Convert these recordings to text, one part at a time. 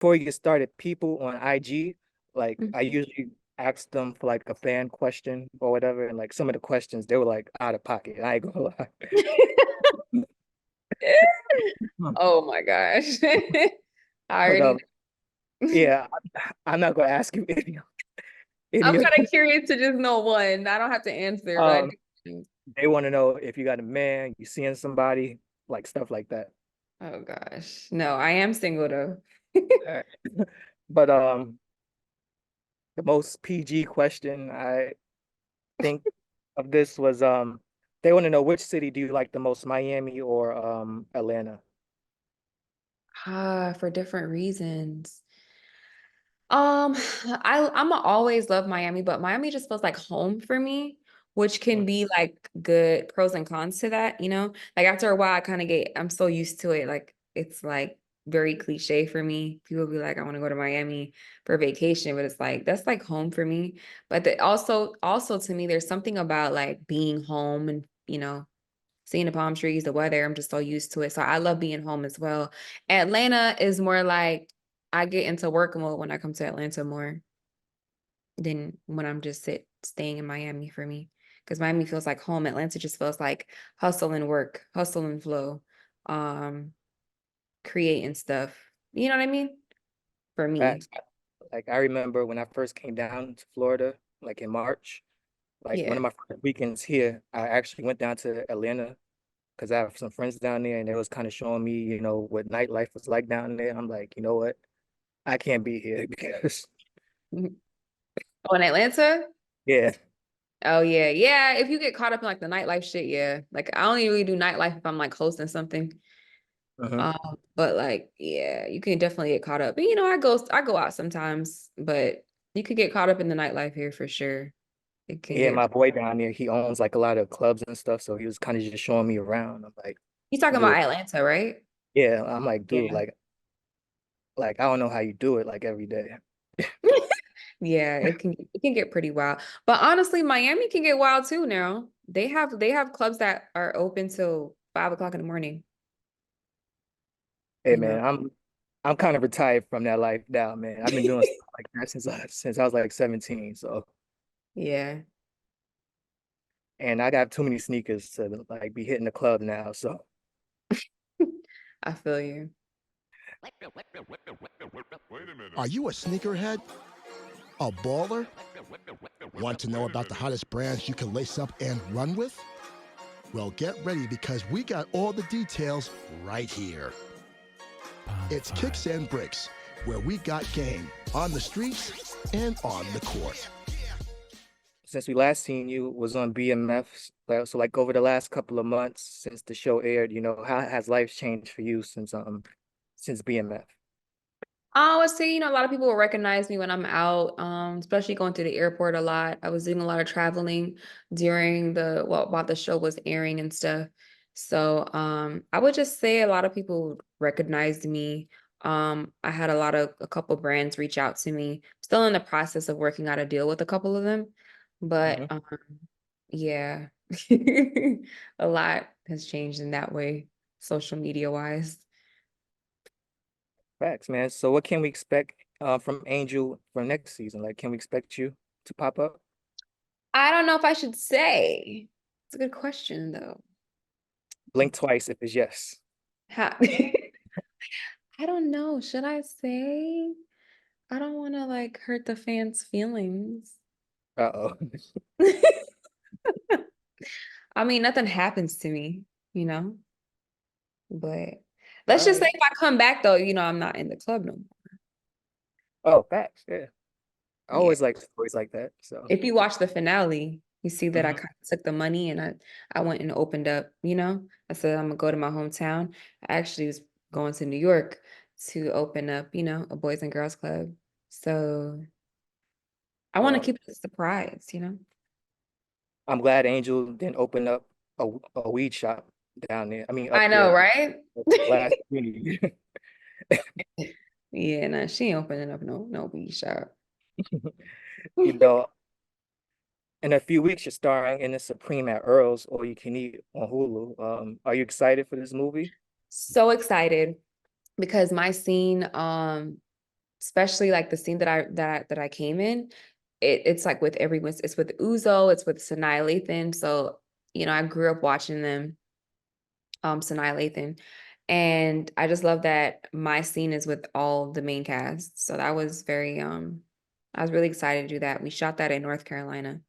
before you get started, people on IG, like I Mhm. usually ask them for like a fan question or whatever, and like some of the questions they were like out of pocket. I ain't gonna lie. Oh my gosh. I But already know. yeah, I'm not gonna ask you any I'm of kind of curious to just know one. I don't have to answer, but I um do. they want to know if you got a man, you seeing somebody, like stuff like that. Oh gosh. No, I am single though. All right. But the most PG question I think of this was they want to know which city do you like the most, Miami or Atlanta? For different reasons. I'm always love Miami, but Miami just feels like home for me, which can be like good pros and cons to that, you know? Like after a while, I'm so used to it. Like it's like very cliche for me. People be like, I want to go to Miami for vacation, but it's like that's like home for me. But also to me, there's something about like being home and seeing the palm trees, the weather. I'm just so used to it. So I love being home as well. Atlanta is more like I get into work mode when I come to Atlanta more than when I'm just staying in Miami for me. Because Miami feels like home. Atlanta just feels like hustle and work, hustle and flow, um, creating stuff. You know what I mean? For me. Facts. Like I remember when I first came down to Florida, like in March, like one Yeah. of my first weekends here, I actually went down to Atlanta because I have some friends down there and they was kind of showing me, what nightlife was like down there. I'm like, you know what? I can't be here because Oh, in Atlanta? yeah. Oh yeah. Yeah. If you get caught up in like the nightlife shit, yeah. Like I only really do nightlife if I'm like hosting something. Mhm. But like, yeah, you can definitely get caught up. But I go out sometimes, but you could get caught up in the nightlife here for sure. It can Yeah, get my boy down there, he owns like a lot of clubs and stuff, so he was kind of just showing me around. I'm like, You talking about dude, Atlanta, right? yeah, I'm like, dude, Yeah. like I don't know how you do it like every day. Yeah, it can get pretty wild. But honestly, Miami can get wild too now. They have clubs that are open till 5 o'clock in the morning, Hey you know. man, I'm kind of retired from that life now, man. I've been doing stuff like that since I was like 17. So, Yeah, and I got too many sneakers to like be hitting the club now. So, I feel you. Are you a sneakerhead? A baller? Want to know about the hottest brands you can lace up and run with? Well, get ready because we got all the details right here. It's Kicks and Bricks, where we got game on the streets and on the court. since we last seen you was on BMF, so like over the last couple of months since the show aired, how has life changed for you since BMF? I would say, a lot of people will recognize me when I'm out, especially going to the airport a lot. I was doing a lot of traveling during while the show was airing and stuff. So, I would just say a lot of people recognized me. I had a couple brands reach out to me. Still in the process of working out a deal with a couple of them, but Mhm. yeah, a lot has changed in that way, social media wise. Facts, man. So what can we expect from Angel for next season? Like, can we expect you to pop up? I don't know if I should say. It's a good question though. Blink twice if it's yes. How I don't know. Should I say? I don't want to like hurt the fans' feelings. Uh-oh. I mean, nothing happens to me, you know? But All let's just say right. if I come back though, I'm not in the club no more. Oh, facts. Yeah. I Yeah. always like stories like that. So, If you watch the finale, you see that I mhm. kind of took the money and I went and opened up, I said I'm gonna go to my hometown. I actually was going to New York to open up, a Boys and Girls Club. So I want to Well, keep it a surprise. I'm glad Angel didn't open up a weed shop down there. I mean, up I know, there. right? Last weed. Yeah, no, she ain't opening up no weed shop. You know, in a few weeks, you're starring in the Supreme at Earl's All You Can Eat on Hulu. Are you excited for this movie? So excited because my scene, especially like the scene that I came in, it's like with everyone, it's with Uzo, it's with Sanaa Lathan. So, you know, I grew up watching them, Sanaa Lathan. And I just love that my scene is with all the main cast. So that was I was really excited to do that. We shot that in North Carolina,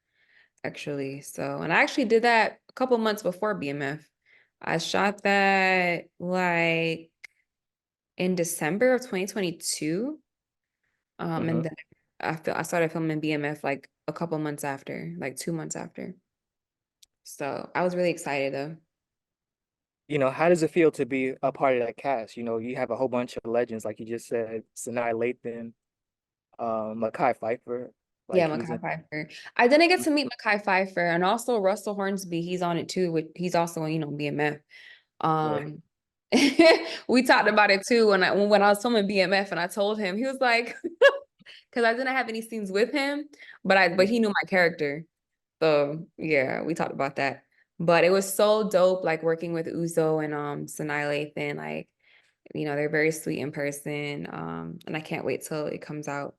actually. So, and I actually did that a couple months before BMF. I shot that like in December of 2022. And then I started filming BMF like a couple months after, like 2 months after. So I was really excited though. You know, how does it feel to be a part of that cast? You know, you have a whole bunch of legends, like you just said, Sanaa Lathan, Mekhi Phifer, Yeah, like he's Mekhi in. Phifer. I didn't get to meet Mekhi Phifer, and also Russell Hornsby. He's on it too. He's also on, you know, BMF. Yeah. Um, we talked about it too when I was filming BMF, and I told him, he was like, because I didn't have any scenes with him, but he knew my character. So yeah, we talked about that. But it was so dope, like working with Uzo and Sanaa Lathan. Like, you know, they're very sweet in person. And I can't wait till it comes out.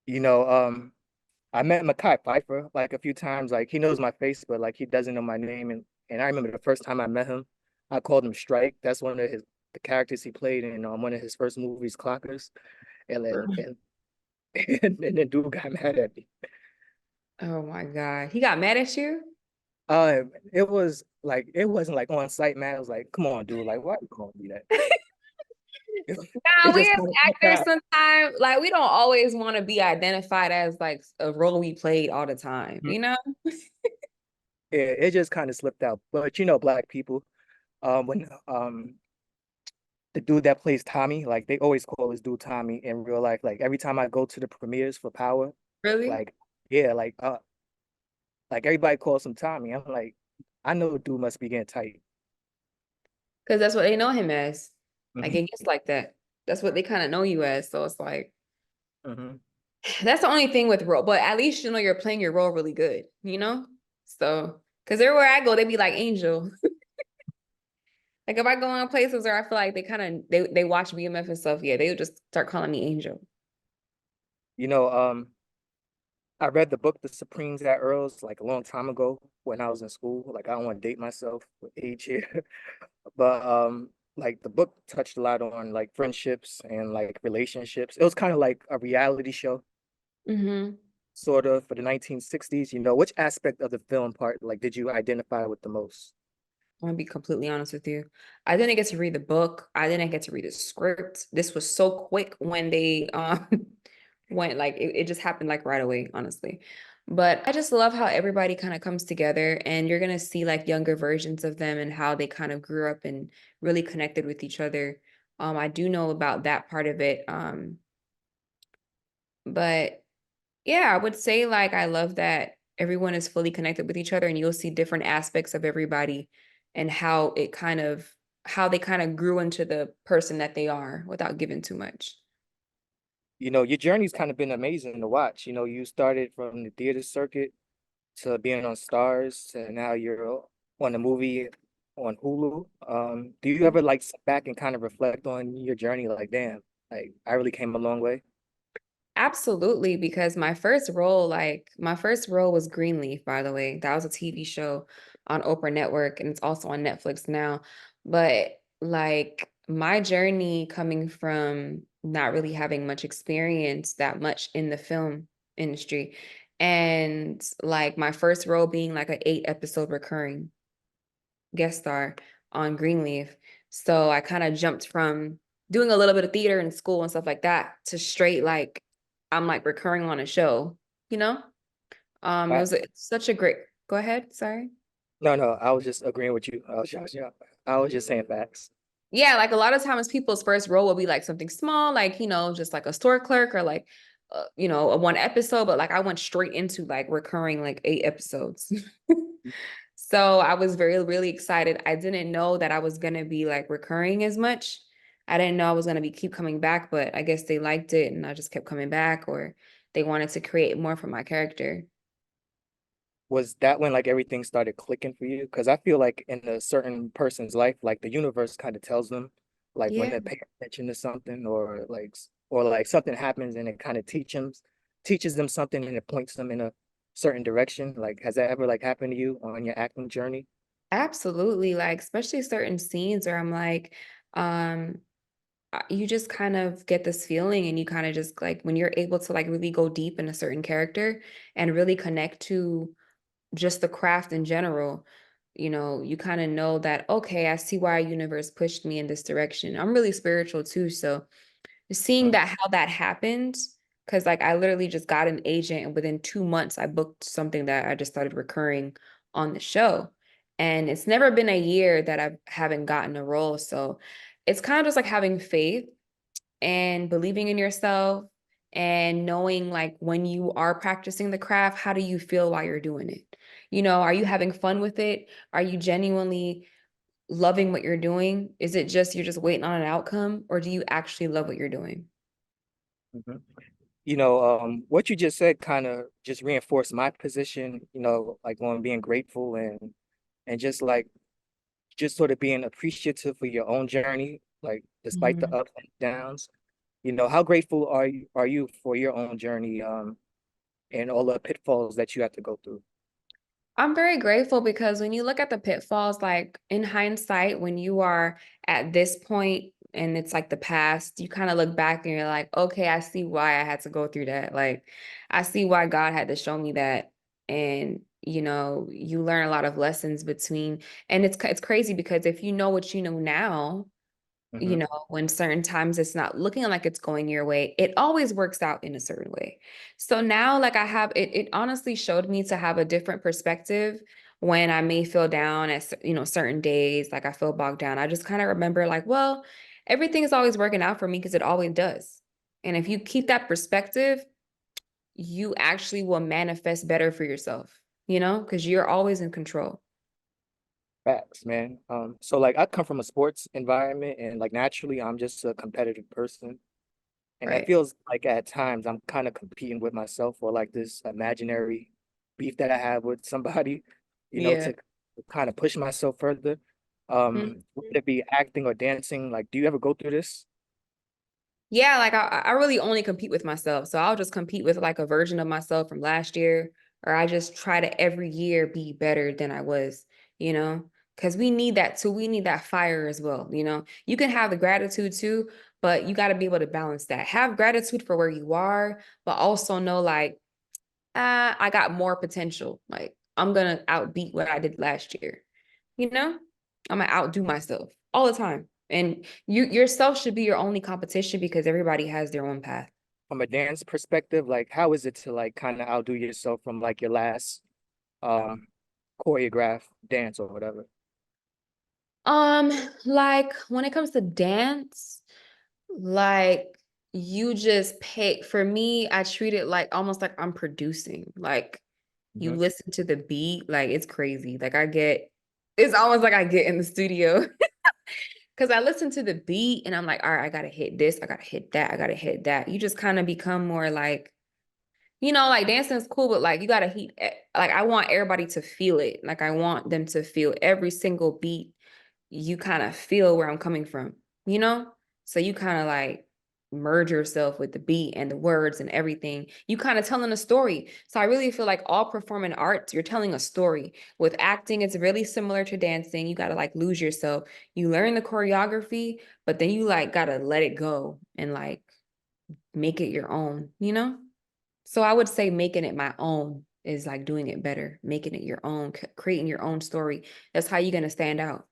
You know, I met Mekhi Phifer like a few times. Like he knows my face, but like he doesn't know my name. And I remember the first time I met him, I called him Strike. That's one of the characters he played in one of his first movies, Clockers. And then and, and then dude got mad at me. Oh my God. He got mad at you? It was like it wasn't like on site, man. It was like, come on, dude, like why you calling me that? Nah, It we just as kind of slipped actors out. sometimes, like we don't always want to be identified as like a role we played all the time, Mhm. you know? It just kind of slipped out. But you know, black people, when the dude that plays Tommy, like they always call this dude Tommy in real life. Like every time I go to the premieres for Power, Really? like yeah, like everybody calls him Tommy. I'm like, I know the dude must be getting tight. Because that's what they know him as. Like Hmm. it gets like that. That's what they kind of know you as. So it's like Hmm. that's the only thing with role, but at least you know you're playing your role really good, you know? So because everywhere I go, they be like Angel. Like if I go on places where I feel like they watch BMF and stuff, yeah, they would just start calling me Angel. You know, I read the book The Supremes at Earl's like a long time ago when I was in school. Like I don't want to date myself with age here, but like the book touched a lot on like friendships and like relationships. It was kind of like a reality show, Hmm. sort of for the 1960s. You know, which aspect of the film part like did you identify with the most? I'm gonna be completely honest with you. I didn't get to read the book. I didn't get to read the script. This was so quick when they went like it just happened like right away, honestly. But I just love how everybody kind of comes together and you're gonna see like younger versions of them and how they kind of grew up and really connected with each other. I do know about that part of it. But yeah, I would say like I love that everyone is fully connected with each other and you'll see different aspects of everybody and how they kind of grew into the person that they are without giving too much. You know, your journey's kind of been amazing to watch. You know, you started from the theater circuit to being on Stars to now you're on a movie on Hulu. Do you ever like sit back and kind of reflect on your journey? Like, damn, like I really came a long way. Absolutely, because my first role was Greenleaf, by the way. That was a TV show on Oprah Network and it's also on Netflix now. But like my journey coming from not really having much experience that much in the film industry and like my first role being like an 8 episode recurring guest star on Greenleaf. So I kind of jumped from doing a little bit of theater in school and stuff like that to straight like I'm like recurring on a show, you know? It's such a great go ahead, sorry. No, no, I was just agreeing with you. I was just saying facts. Yeah, like a lot of times people's first role will be like something small, like, you know, just like a store clerk or like, you know, a 1 episode, but like I went straight into like recurring like 8 episodes. So I was really excited. I didn't know that I was gonna be like recurring as much. I didn't know I was gonna be keep coming back, but I guess they liked it and I just kept coming back or they wanted to create more for my character. Was that when like everything started clicking for you? Because I feel like in a certain person's life, like the universe kind of tells them like when Yeah, they pay attention to something, or like something happens and it kind of teaches them something and it points them in a certain direction. Like, has that ever like happened to you on your acting journey? absolutely. Like, especially certain scenes where I'm like, um, you just kind of get this feeling and you kind of just like when you're able to like really go deep in a certain character and really connect to just the craft in general, you kind of know that, okay, I see why universe pushed me in this direction. I'm really spiritual too. So seeing Mhm. that how that happened, because like I literally just got an agent and within 2 months I booked something that I just started recurring on the show. And it's never been a year that I haven't gotten a role. So it's kind of just like having faith and believing in yourself and knowing like when you are practicing the craft, how do you feel while you're doing it? Are you having fun with it? Are you genuinely loving what you're doing? Is it just you're just waiting on an outcome, or do you actually love what you're doing? Mhm. What you just said kind of just reinforced my position, like on being grateful and just sort of being appreciative for your own journey, like despite the Mhm. ups and downs. How grateful are you for your own journey, and all the pitfalls that you have to go through? I'm very grateful because when you look at the pitfalls, like in hindsight, when you are at this point and it's like the past, you kind of look back and you're like, okay, I see why I had to go through that. Like, I see why God had to show me that. And, you learn a lot of lessons between, and it's crazy because if you know what you know now, Hmm. when certain times it's not looking like it's going your way, it always works out in a certain way. So now, like I have it honestly showed me to have a different perspective when I may feel down at, certain days, like I feel bogged down. I just kind of remember, like, well, everything is always working out for me because it always does. And if you keep that perspective, you actually will manifest better for yourself, because you're always in control. Facts, man. So like I come from a sports environment and like naturally I'm just a competitive person. And it Right. feels like at times I'm kind of competing with myself or like this imaginary beef that I have with somebody, Yeah. to kind of push myself further. Whether it be acting or dancing, like, do you ever go through this? Yeah, like I really only compete with myself. So I'll just compete with like a version of myself from last year, or I just try to every year be better than I was, because we need that too. We need that fire as well. You can have the gratitude too, but you got to be able to balance that. Have gratitude for where you are, but also know like, I got more potential. Like I'm gonna outbeat what I did last year. You know, I'm gonna outdo myself all the time. And yourself should be your only competition because everybody has their own path. From a dance perspective, like how is it to like kind of outdo yourself from like your last um choreographed dance or whatever? Um, like when it comes to dance, like you just pay for me, I treat it like almost like I'm producing. Like you Hmm. listen to the beat, like it's crazy. Like it's almost like I get in the studio because I listen to the beat and I'm like, all right, I gotta hit this, I gotta hit that, I gotta hit that. You just kind of become more like, like dancing is cool, but like you gotta like I want everybody to feel it. Like I want them to feel every single beat. You kind of feel where I'm coming from, you know? So you kind of like merge yourself with the beat and the words and everything. You kind of telling a story. So I really feel like all performing arts, you're telling a story. With acting, it's really similar to dancing. You got to like lose yourself. You learn the choreography, but then you like got to let it go and like make it your own? So I would say making it my own is like doing it better, making it your own, creating your own story. That's how you're going to stand out.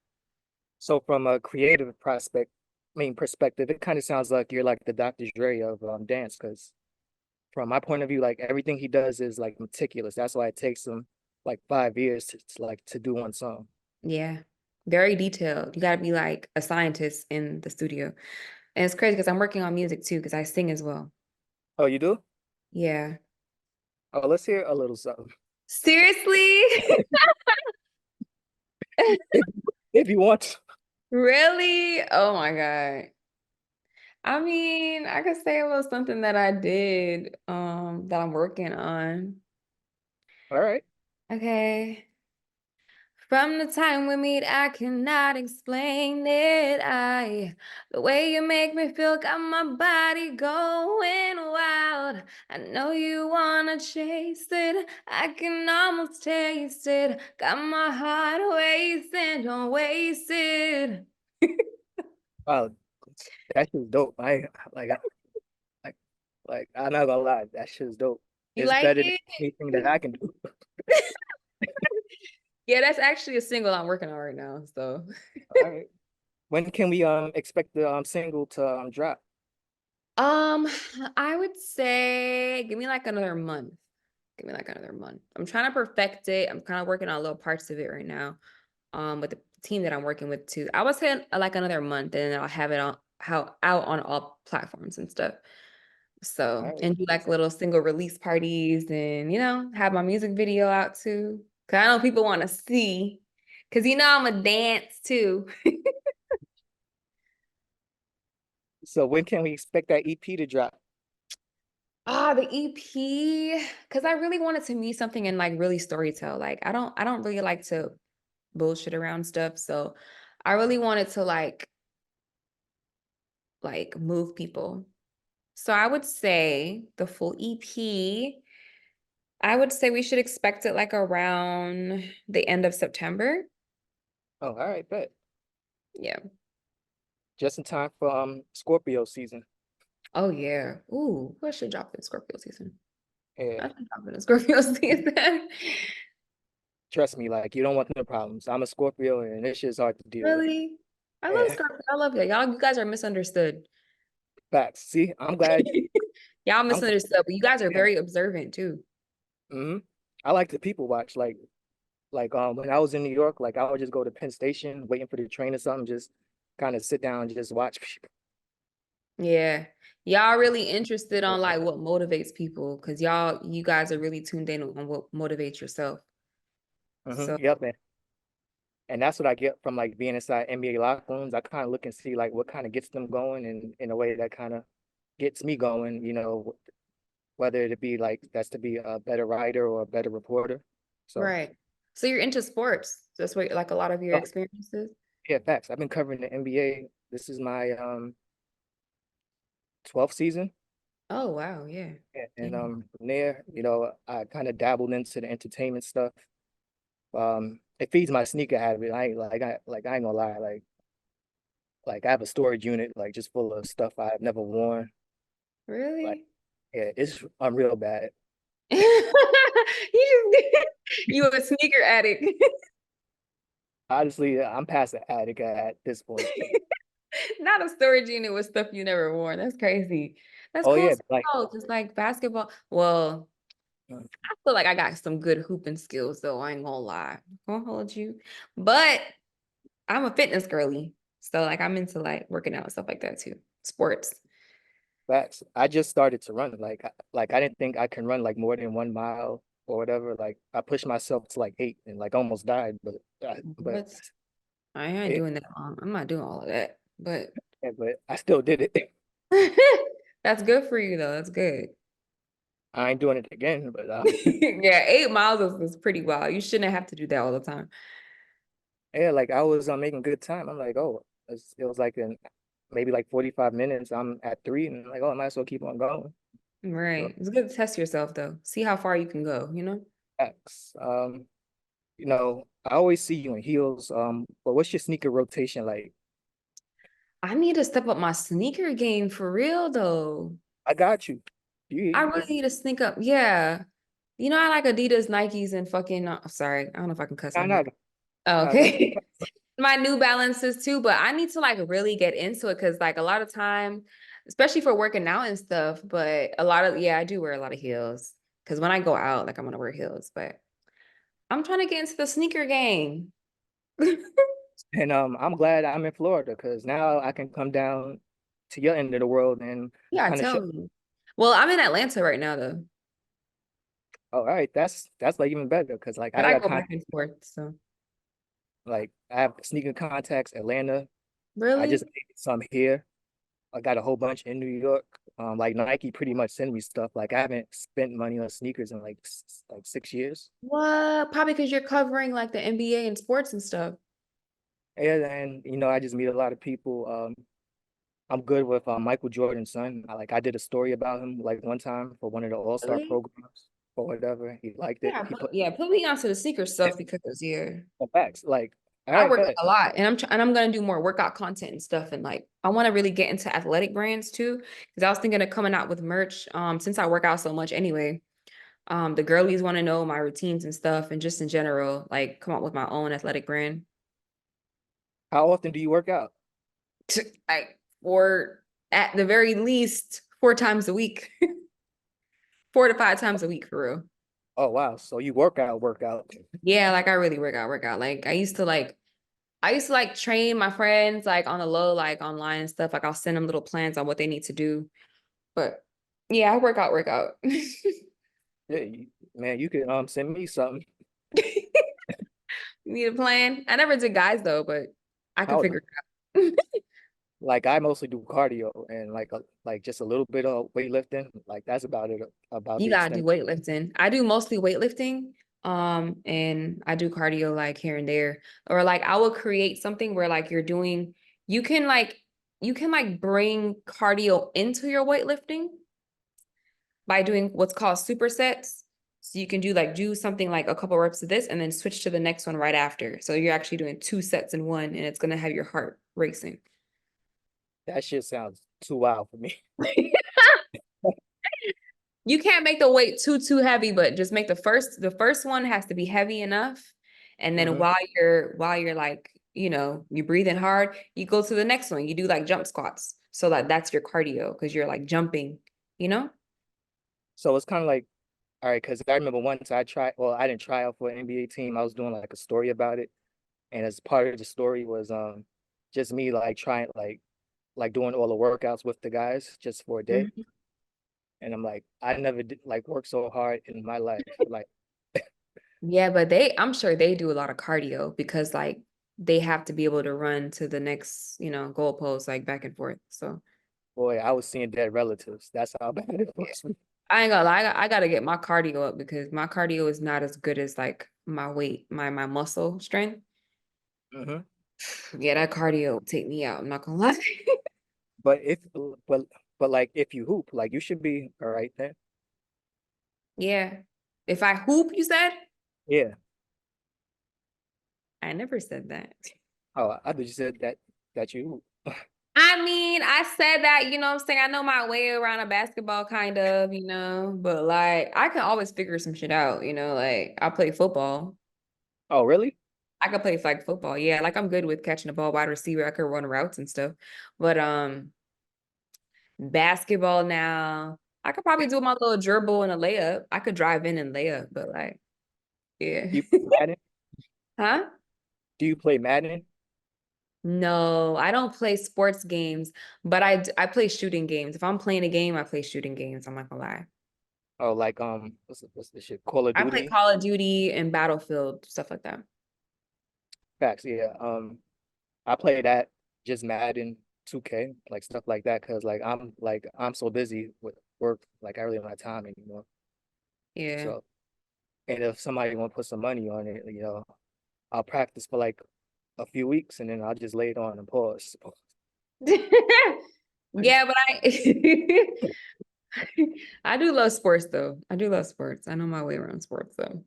So from a creative perspective, it kind of sounds like you're like the Dr. Dre of dance, because from my point of view, like everything he does is like meticulous. That's why it takes him like 5 years to do one song. Yeah. Very detailed. You got to be like a scientist in the studio. And it's crazy because I'm working on music too, because I sing as well. Oh, you do? Yeah. Oh, let's hear a little something. Seriously? If, if you want to. Really? Oh my God. I mean, I could say it was something that I did, that I'm working on. All right. Okay. From the time we meet, I cannot explain it. The way you make me feel got my body going wild. I know you wanna chase it. I can almost taste it. Got my heart wasting, don't waste it. Wow, that shit's dope. Like I- like I'm not gonna lie, that shit's dope. You It's like better than it? anything that I can do. Yeah, that's actually a single I'm working on right now. So All right. When can we expect the single to drop? Um, I would say give me like another month. Give me like another month. I'm trying to perfect it. I'm kind of working on little parts of it right now. With the team that I'm working with too. I would say like another month, and then I'll have it on how out on all platforms and stuff. All So, right. and do like little single release parties, and have my music video out too. Cause I know people want to see. Cause I'm a dance too. So when can we expect that EP to drop? Ah, the EP, because I really wanted to meet something and like really storytell. Like I don't really like to bullshit around stuff. So I really wanted to like move people. So I would say the full EP, I would say we should expect it like around the end of September. Oh, all right, bet. Yeah. Just in time for Scorpio season. Oh yeah. Ooh, what should drop in Scorpio season? Yeah, I should drop in Scorpio season. trust me, like you don't want no problems. I'm a Scorpio and this shit's hard to deal with. Really? I love Yeah, Scorpio. I love you. You guys are misunderstood. facts. See, I'm glad. Y'all I'm glad. misunderstood, but you guys are Yeah. very observant too. hmm I like to people watch. Like when I was in New York, like I would just go to Penn Station, waiting for the train or something, just kind of sit down and just watch people. Yeah. Y'all really interested on like what motivates people because you guys are really tuned in on what motivates yourself. So, Yep, and that's what I get from like being inside NBA locker rooms. I kind of look and see like what kind of gets them going, and in a way that kind of gets me going. Whether it be like that's to be a better writer or a better reporter. So, right. So you're into sports. That's what like a lot of your oh, experiences. yeah, facts. I've been covering the NBA. This is my 12th season. Oh, wow. Yeah. And Dang. from there, I kind of dabbled into the entertainment stuff. It feeds my sneaker habit. I ain't gonna lie, like I have a storage unit like just full of stuff I've never worn. Like, Really? yeah, I'm real bad. You a sneaker addict. Honestly, I'm past the addict at this point. Not a storage unit with stuff you never worn. That's crazy. That's Oh cool. yeah, like Just like basketball. Well, mm, I feel like I got some good hooping skills, though. I ain't gonna lie. I won't hold you. But I'm a fitness girly. So like I'm into like working out and stuff like that too. Sports. facts. I just started to run. Like I didn't think I can run like more than 1 mile or whatever. Like I pushed myself to like 8 and like almost died, but What? I ain't it, doing that long. I'm not doing all of that. But yeah, but I still did it. that's good for you though. That's good. I ain't doing it again, but Yeah, 8 miles is pretty wild. You shouldn't have to do that all the time. yeah, like I was making good time. I'm like, oh, it was like in maybe like 45 minutes. I'm at 3 and I'm like, oh, I might as well keep on going. So Right. It's good to test yourself though. See how far you can go. facts. I always see you in heels. But what's your sneaker rotation like? I need to step up my sneaker game for real though. I got you. I You, really need to sneak up. Yeah. I like Adidas, Nikes, and fucking sorry, I don't know if I can cuss nah, on here. nah, Oh, nah, go okay. My New Balances too, but I need to like really get into it because like a lot of time, especially for working out and stuff, but I do wear a lot of heels. Because when I go out, like I'm gonna wear heels, but I'm trying to get into the sneaker game. And I'm glad I'm in Florida because now I can come down to your end of the world and Yeah, kind of show. tell me. Well, I'm in Atlanta right now though, Oh, all right, that's like even better because like but I I got go back and forth. So like I have sneaker contacts Atlanta. I really? just made some here. I got a whole bunch in New York. Like Nike pretty much send me stuff. Like I haven't spent money on sneakers in like 6 years. What? Probably because you're covering like the NBA and sports and stuff. And I just meet a lot of people. I'm good with Michael Jordan's son. I did a story about him like one time for one of the All-Star Really? programs or whatever. He liked it. Yeah, He put put me onto the sneaker stuff because the facts. Like, all I right, work out bet. a lot, and I'm gonna do more workout content and stuff, and like I want to really get into athletic brands too, because I was thinking of coming out with merch. Since I work out so much anyway, the girlies want to know my routines and stuff, and just in general, like come up with my own athletic brand. How often do you work out? Like, or at the very least 4 times a week, 4 to 5 times a week for real. Oh wow, so you work out. Yeah, like I really work out. Like I used to train my friends like on the low, like online and stuff. Like I'll send them little plans on what they need to do. But yeah, I work out. Yeah, man, you can send me something. You need a plan? I never did guys though, but I could How figure it out. like I mostly do cardio and like just a little bit of weightlifting. Like that's about it, about You the gotta do extent. weightlifting. I do mostly weightlifting. And I do cardio like here and there. Or like I will create something where like you can like bring cardio into your weightlifting by doing what's called supersets. So you can do something like a couple reps of this and then switch to the next one right after. So you're actually doing 2 sets in one, and it's gonna have your heart racing. That shit sounds too wild for me. You can't make the weight too heavy, but just make the first one has to be heavy enough. And then Hmm. while you're like, you're breathing hard, you go to the next one. You do like jump squats. So that's your cardio because you're like jumping, you know? So it's kind of like, all right, because I remember once I tried. Well, I didn't try out for an NBA team. I was doing like a story about it, and as part of the story was just me like trying like doing all the workouts with the guys just for a day. Mhm. And I'm like, I never did like work so hard in my life. Like, Yeah, but I'm sure they do a lot of cardio because like they have to be able to run to the next, goalpost like back and forth. So boy, I was seeing dead relatives. That's how bad it was. I ain't gonna lie, I gotta get my cardio up because my cardio is not as good as like my weight, my muscle strength. Hmm. Yeah, that cardio will take me out. I'm not gonna lie. But if but like if you hoop, like you should be all right then. Yeah. If I hoop, you said? Yeah. I never said that. Oh, I just said that you hoop. I mean, I said that, you know what I'm saying? I know my way around a basketball kind of, but like I can always figure some shit out, like I play football. Oh, really? I could play flag football. Yeah, like I'm good with catching the ball, wide receiver. I could run routes and stuff. But basketball now, I could probably do my little dribble and a layup. I could drive in and layup, but like, yeah. Do you play Madden? Huh? Do you play Madden? No, I don't play sports games, but I play shooting games. If I'm playing a game, I play shooting games. I'm not gonna lie. Oh, like what's the shit? Call of I play Duty? Call of Duty and Battlefield, stuff like that. Facts, yeah. I play that just Madden 2K, like stuff like that, because I'm so busy with work, like I really don't have time anymore. Yeah. So, and if somebody want to put some money on it, I'll practice for like a few weeks and then I'll just lay it on and pause. Yeah, but I do love sports though. I do love sports. I know my way around sports though.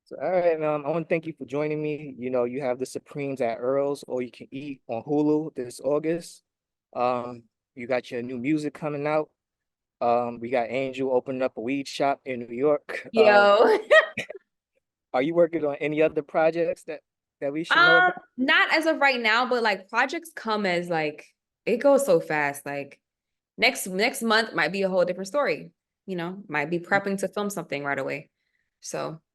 So, all right, I want to thank you for joining me. You have the Supremes at Earl's, or you can eat on Hulu this August. You got your new music coming out. We got Angel opening up a weed shop in New York. Yo. Are you working on any other projects that we should know about? Not as of right now, but like projects come as like it goes so fast. Like next month might be a whole different story. Might be prepping to film something right away. So